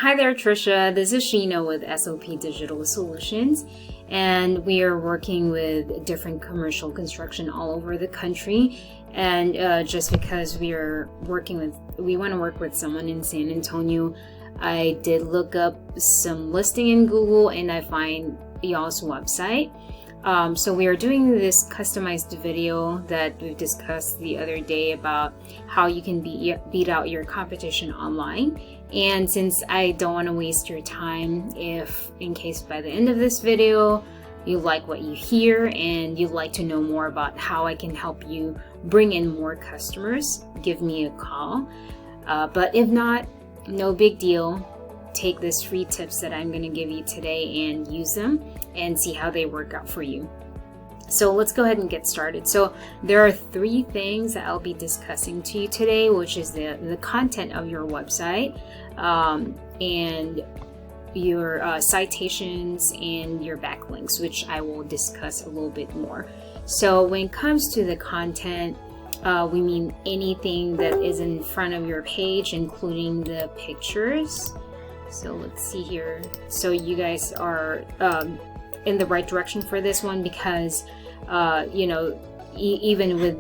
Hi there, Trisha. This is Sheena with SOP Digital Solutions, and we are working with different commercial construction all over the country. And just because we want to work with someone in San Antonio, I did look up some listing in Google, and I find y'all's website. So we are doing this customized video that we discussed the other day about how you can beat out your competition online. And since I don't want to waste your time, if in case by the end of this video you like what you hear and you'd like to know more about how I can help you bring in more customers, give me a call. But if not, no big deal. Take these free tips that I'm going to give you today and use them and see how they work out for you. So let's go ahead and get started. So there are 3 things that I'll be discussing to you today, which is the content of your website, and your citations and your backlinks, which I will discuss a little bit more. So when it comes to the content, we mean anything that is in front of your page, including the pictures. So let's see here. So you guys are in the right direction for this one, because even with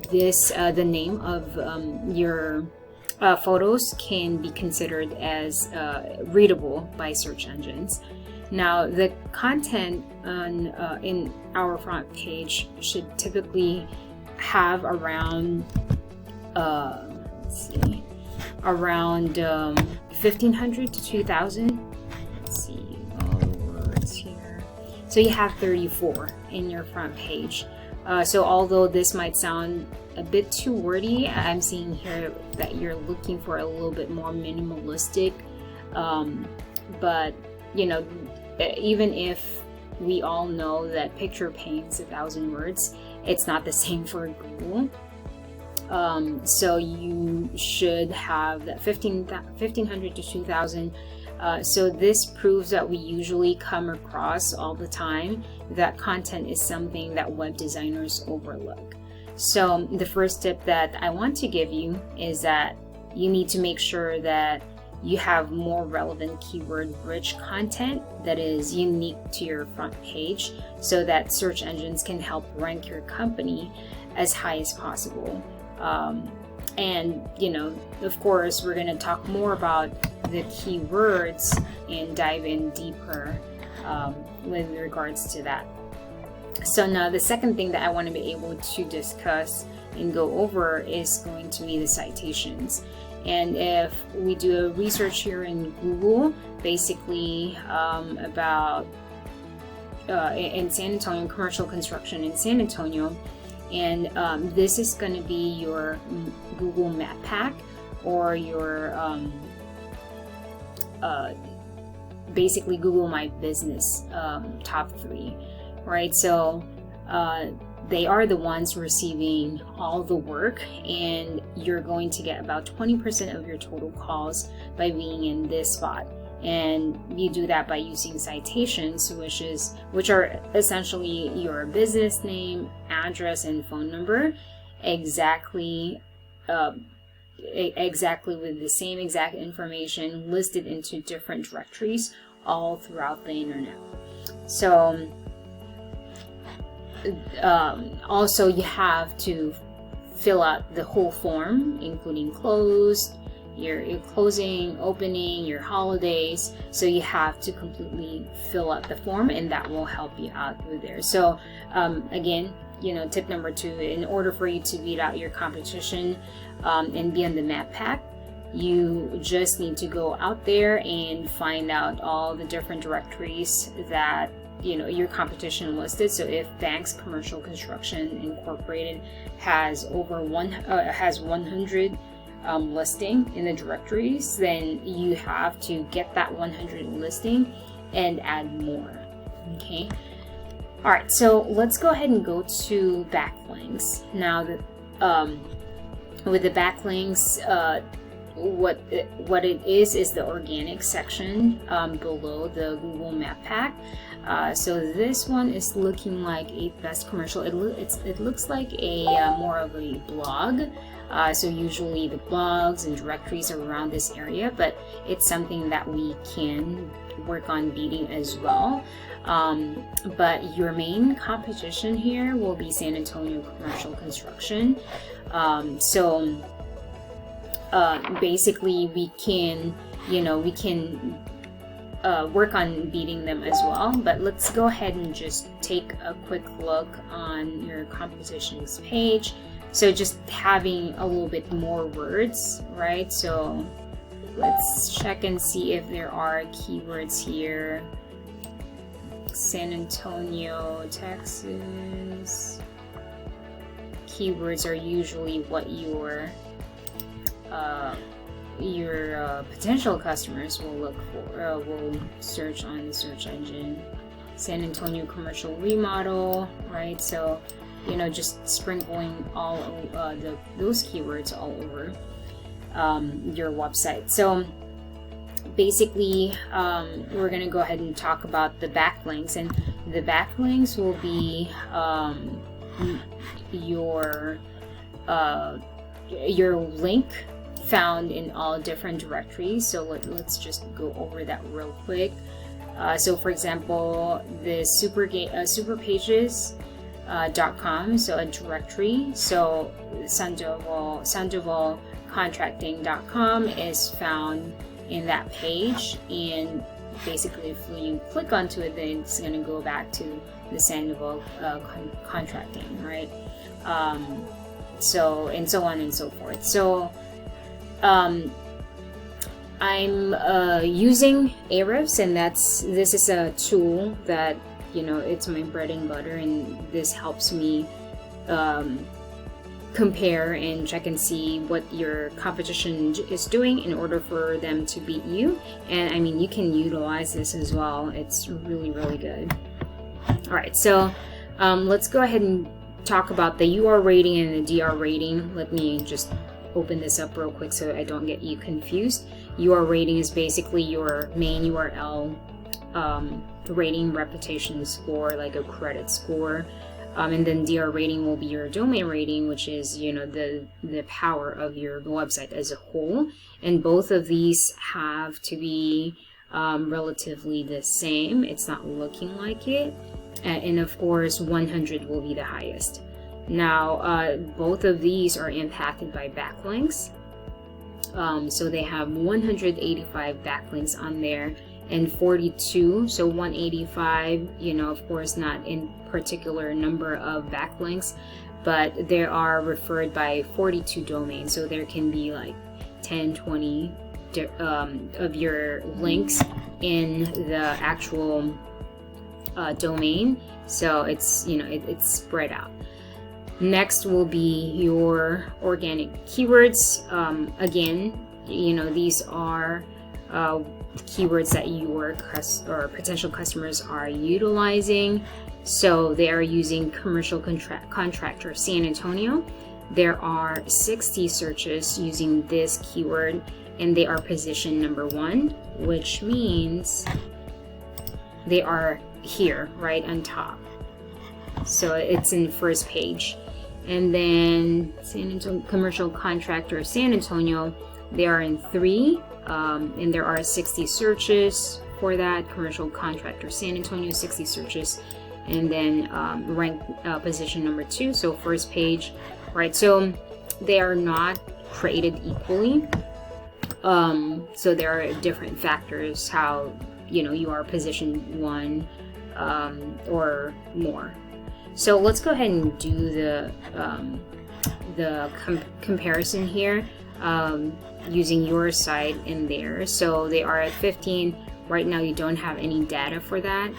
the name of your photos can be considered as readable by search engines. Now, the content on in our front page should typically have around around 1,500 to 2,000. Let's see, all the words here. So you have 34 in your front page. So although this might sound a bit too wordy, I'm seeing here that you're looking for a little bit more minimalistic. But even if we all know that picture paints 1,000 words, it's not the same for Google. So you should have that 1,500 to 2,000. So this proves that we usually come across all the time that content is something that web designers overlook. So the first tip that I want to give you is that you need to make sure that you have more relevant keyword-rich content that is unique to your front page, so that search engines can help rank your company as high as possible. And of course, we're going to talk more about the keywords and dive in deeper with regards to that. So now the second thing that I want to be able to discuss and go over is going to be the citations. And if we do a research here in Google, basically about in San Antonio, commercial construction in San Antonio, and this is going to be your Google Map Pack, or your basically Google My Business top 3, right? So they are the ones receiving all the work, and you're going to get about 20% of your total calls by being in this spot. And you do that by using citations, which are essentially your business name, address, and phone number, exactly with the same exact information listed into different directories all throughout the internet. So also you have to fill out the whole form, including closed, your closing, opening, your holidays. So you have to completely fill out the form, and that will help you out with there. So again, tip number 2, in order for you to beat out your competition and be on the map pack, you just need to go out there and find out all the different directories that your competition listed. So if Banks Commercial Construction Incorporated has over 100 listing in the directories, then you have to get that 100 listing and add more. Okay. All right. So let's go ahead and go to backlinks now. With the backlinks, what it is the organic section below the Google Map Pack. So this one is looking like a best commercial. It looks like a more of a blog So usually the blogs and directories are around this area, but it's something that we can work on beating as well. But your main competition here will be San Antonio Commercial Construction. Basically we can, work on beating them as well. But let's go ahead and just take a quick look on your competitions page. So just having a little bit more words, right? So let's check and see if there are keywords here. San Antonio, Texas. Keywords are usually what your potential customers will look for, will search on the search engine. San Antonio commercial remodel, right? So, just sprinkling all those keywords all over your website. So basically, we're going to go ahead and talk about the backlinks, and the backlinks will be your link found in all different directories. So let's just go over that real quick. So for example, the superpages.com, so a directory. So Sandoval contracting.com is found in that page, and basically if you click onto it, then it's going to go back to the Sandoval contracting, right? So and so on and so forth. So I'm using Ahrefs, and this is a tool that it's my bread and butter, and this helps me compare and check and see what your competition is doing in order for them to beat you. And I mean, you can utilize this as well. It's really, really good. All right, so let's go ahead and talk about the UR rating and the DR rating. Let me just open this up real quick so I don't get you confused. UR rating is basically your main URL rating, reputation score, like a credit score. And then DR rating will be your domain rating, which is the power of your website as a whole. And both of these have to be relatively the same. It's not looking like it. And of course 100 will be the highest. Now both of these are impacted by backlinks. So they have 185 backlinks on there and 42, so 185, of course not in particular number of backlinks, but they are referred by 42 domains. So there can be like 10, 20 of your links in the actual domain. So it's, it's spread out. Next will be your organic keywords. Again, these are keywords that your potential customers are utilizing. So they are using commercial contractor San Antonio. There are 60 searches using this keyword, and they are position number 1, which means they are here right on top. So it's in the first page. And then San Antonio commercial contractor San Antonio, they are in 3, and there are 60 searches for that. Commercial contractor San Antonio, 60 searches, and then rank position number 2, so first page, right? So they are not created equally. So there are different factors how you are position 1 or more. So let's go ahead and do the comparison here using your site and theirs. So they are at 15 right now. You don't have any data for that.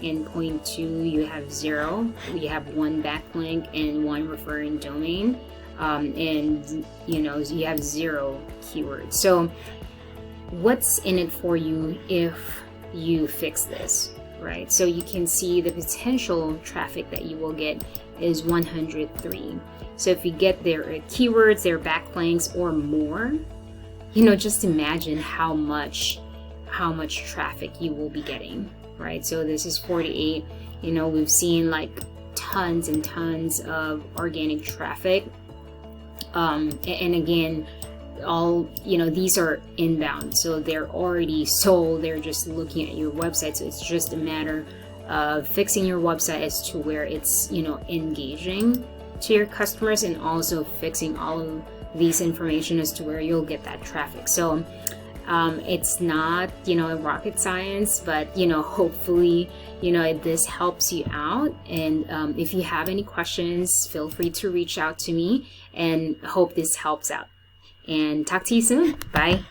In point 2, you have 0. You have 1 backlink and 1 referring domain, and you have 0 keywords. So what's in it for you if you fix this? Right, so you can see the potential traffic that you will get is 103. So if you get their keywords, their backlinks, or more, just imagine how much traffic you will be getting, right? So this is 48. We've seen like tons and tons of organic traffic And again, all, you know, these are inbound, so they're already sold, they're just looking at your website. So it's just a matter of fixing your website as to where it's, you know, engaging to your customers, and also fixing all of these information as to where you'll get that traffic. So it's not, you know, a rocket science, but, you know, hopefully, you know, this helps you out. And if you have any questions, feel free to reach out to me, and hope this helps out. And talk to you soon. Bye.